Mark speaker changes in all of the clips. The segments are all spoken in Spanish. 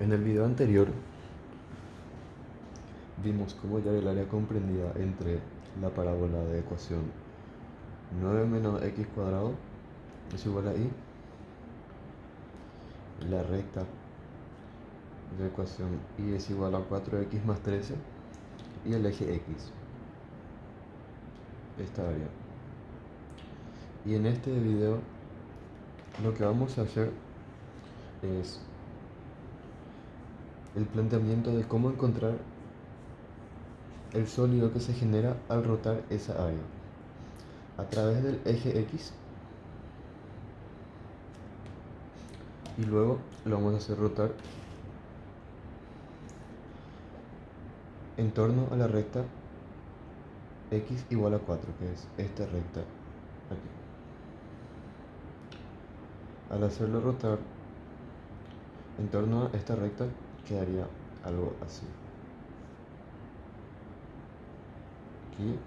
Speaker 1: En el video anterior vimos cómo hallar el área comprendida entre la parábola de ecuación 9 menos x cuadrado es igual a y, la recta de ecuación y es igual a 4x más 13 y el eje x, esta área. Y en este video lo que vamos a hacer es el planteamiento de cómo encontrar el sólido que se genera al rotar esa área a través del eje x, y luego lo vamos a hacer rotar en torno a la recta x igual a 4, que es esta recta aquí. Al hacerlo rotar en torno a esta recta quedaría algo así. Aquí.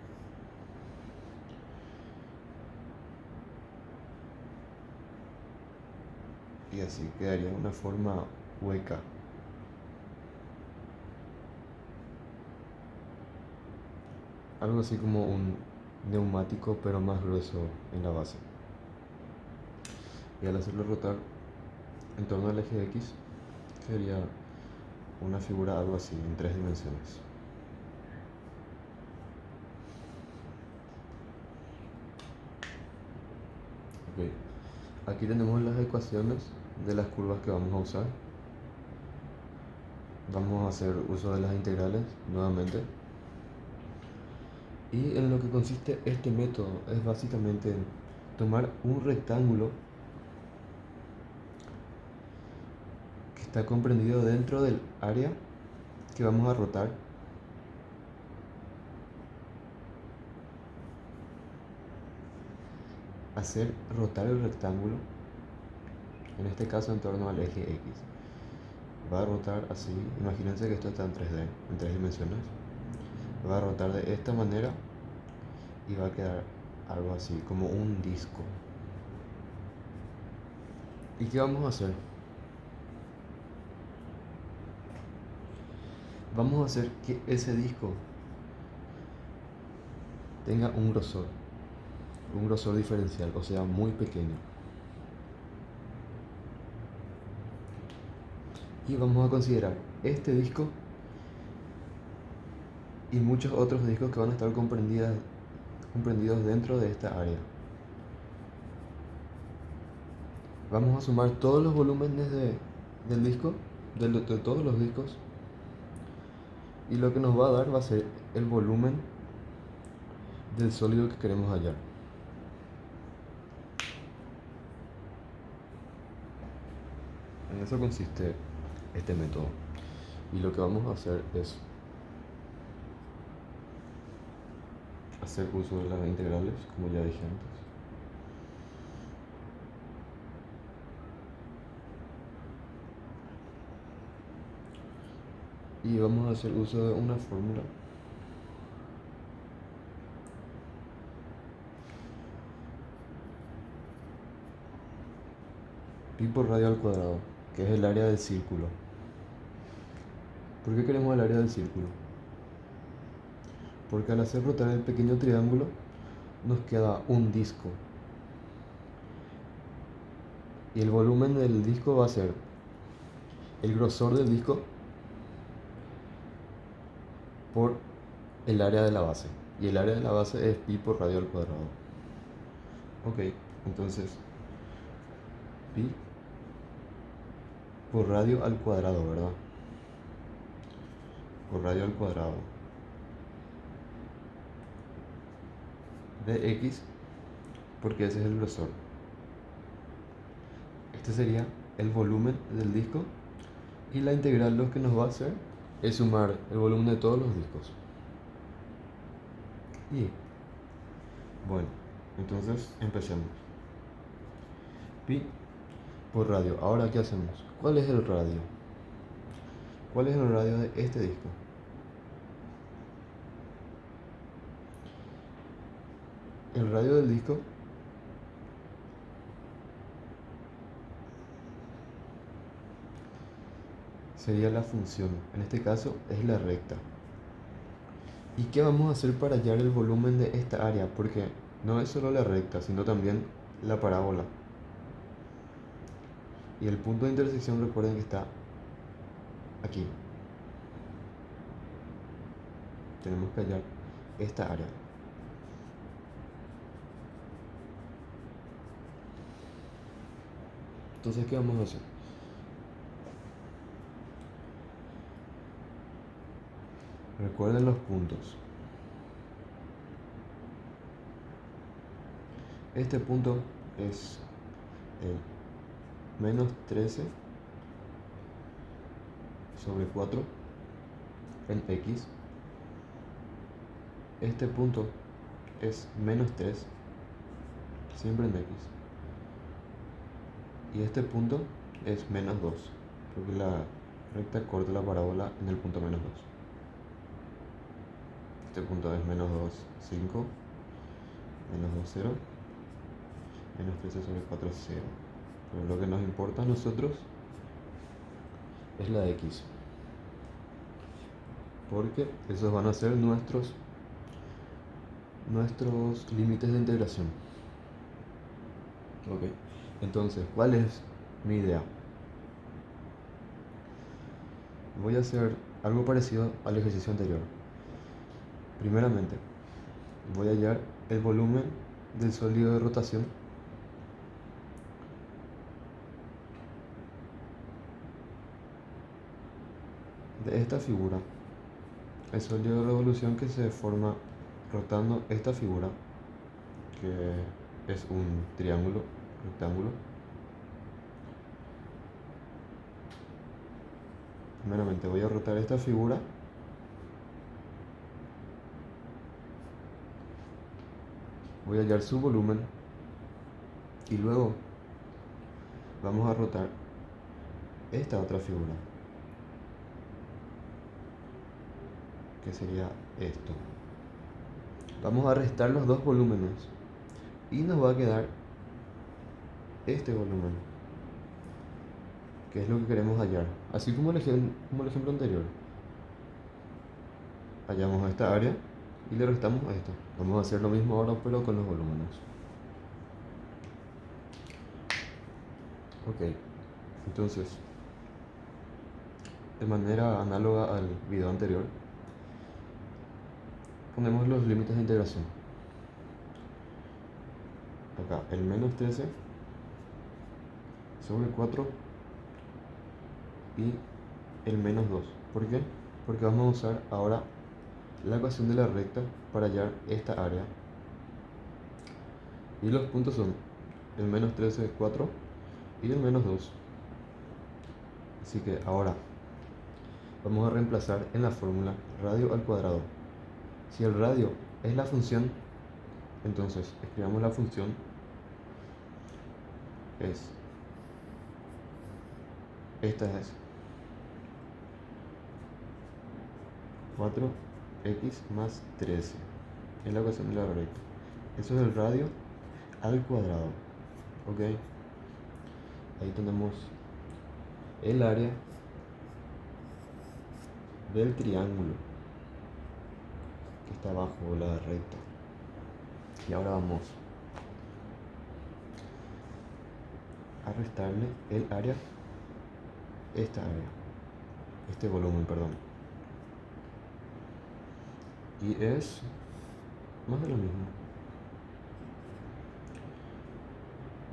Speaker 1: Y así quedaría una forma hueca. Algo así como un neumático pero más grueso en la base. Y al hacerlo rotar en torno al eje X quedaría una figura algo así en 3 dimensiones. Okay. Aquí tenemos las ecuaciones de las curvas que vamos a usar. Vamos a hacer uso de las integrales nuevamente. Y en lo que consiste este método es básicamente tomar un rectángulo que está comprendido dentro del área que vamos a rotar, hacer rotar el rectángulo, en este caso en torno al eje X. Va a rotar así, imagínense que esto está en 3D, en 3 dimensiones. Va a rotar de esta manera y va a quedar algo así, como un disco. ¿Y qué vamos a hacer? Vamos a hacer que ese disco tenga un grosor diferencial, o sea, muy pequeño. Y vamos a considerar este disco y muchos otros discos que van a estar comprendidos dentro de esta área. Vamos a sumar todos los volúmenes del disco, de todos los discos, y lo que nos va a dar va a ser el volumen del sólido que queremos hallar. En eso consiste este método. Y lo que vamos a hacer es hacer uso de las integrales, como ya dije antes. Y vamos a hacer uso de una fórmula pi por radio al cuadrado, que es el área del círculo. ¿Por qué queremos el área del círculo? Porque al hacer rotar el pequeño triángulo nos queda un disco. Y el volumen del disco va a ser el grosor del disco por el área de la base. Y el área de la base es pi por radio al cuadrado. Ok, entonces pi por radio al cuadrado, ¿verdad? Por radio al cuadrado de x, porque ese es el grosor. Este sería el volumen del disco, y la integral lo que nos va a hacer es sumar el volumen de todos los discos. Y bueno, entonces empecemos. Pi por radio. Ahora, ¿qué hacemos? ¿Cuál es el radio? ¿Cuál es el radio de este disco? El radio del disco sería la función. En este caso es la recta. ¿Y qué vamos a hacer para hallar el volumen de esta área? Porque no es solo la recta, sino también la parábola. Y el punto de intersección, recuerden que está aquí. Tenemos que hallar esta área. Entonces, ¿qué vamos a hacer? Recuerden los puntos. Este punto es el menos 13 sobre 4 en X. Este punto es menos 3 siempre en X. Y este punto es menos 2 porque la recta corta la parábola en el punto menos 2. Este punto es menos 2, 5, menos 2, 0, menos 13 sobre 4, 0. Pero lo que nos importa a nosotros es la X, porque esos van a ser nuestros límites de integración. Ok, entonces, ¿cuál es mi idea? Voy a hacer algo parecido al ejercicio anterior. Primeramente, voy a hallar el volumen del sólido de rotación de esta figura. El sólido de revolución que se forma rotando esta figura, que es un triángulo rectángulo. Primeramente voy a rotar esta figura voy a hallar su volumen y luego vamos a rotar esta otra figura, que sería esto. Vamos a restar los dos volúmenes y nos va a quedar este volumen, que es lo que queremos hallar, así como el ejemplo anterior. Hallamos esta área y le restamos esto. Vamos a hacer lo mismo ahora, pero con los volúmenes. Ok, entonces, de manera análoga al video anterior, ponemos los límites de integración. Acá, el menos 13 sobre 4 y el menos 2. ¿Por qué? Porque vamos a usar ahora la ecuación de la recta para hallar esta área. Y los puntos son el menos 13, 4 y el menos 2. Así que ahora vamos a reemplazar en la fórmula radio al cuadrado. Si el radio es la función, entonces escribamos la función esta es 4x más 13. Es la ecuación de la recta. Eso es el radio al cuadrado. Ok. Ahí tenemos el área del triángulo que está bajo la recta. Y ahora vamos a restarle el área, esta área, este volumen, perdón. Y es más de lo mismo.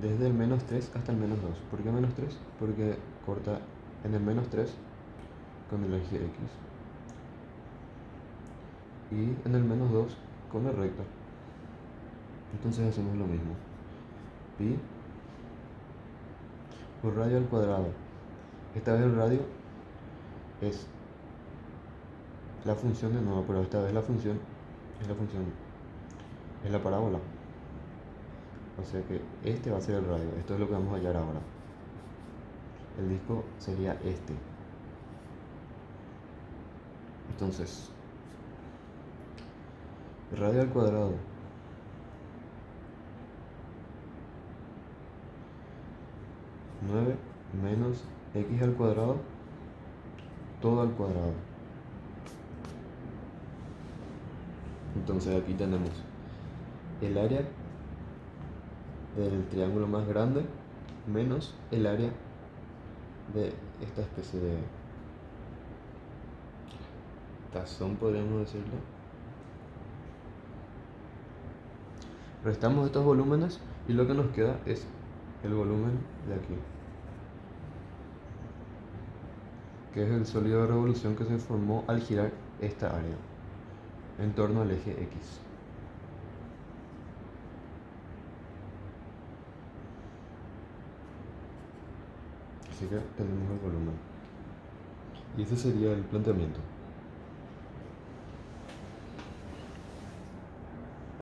Speaker 1: Desde el menos 3 hasta el menos 2. ¿Por qué menos 3? Porque corta en el menos 3 con el eje X. Y en el menos 2 con la recta. Entonces hacemos lo mismo. Pi por radio al cuadrado. Esta vez el radio es la función de nuevo, pero esta vez la función es la parábola. O sea que este va a ser el radio. Esto es lo que vamos a hallar ahora. El disco sería este. Entonces, radio al cuadrado (9 menos x al cuadrado) todo al cuadrado. Entonces aquí tenemos el área del triángulo más grande menos el área de esta especie de tazón, podríamos decirlo. Restamos estos volúmenes y lo que nos queda es el volumen de aquí, que es el sólido de revolución que se formó al girar esta área en torno al eje X. Así que tenemos el volumen. Y ese sería el planteamiento.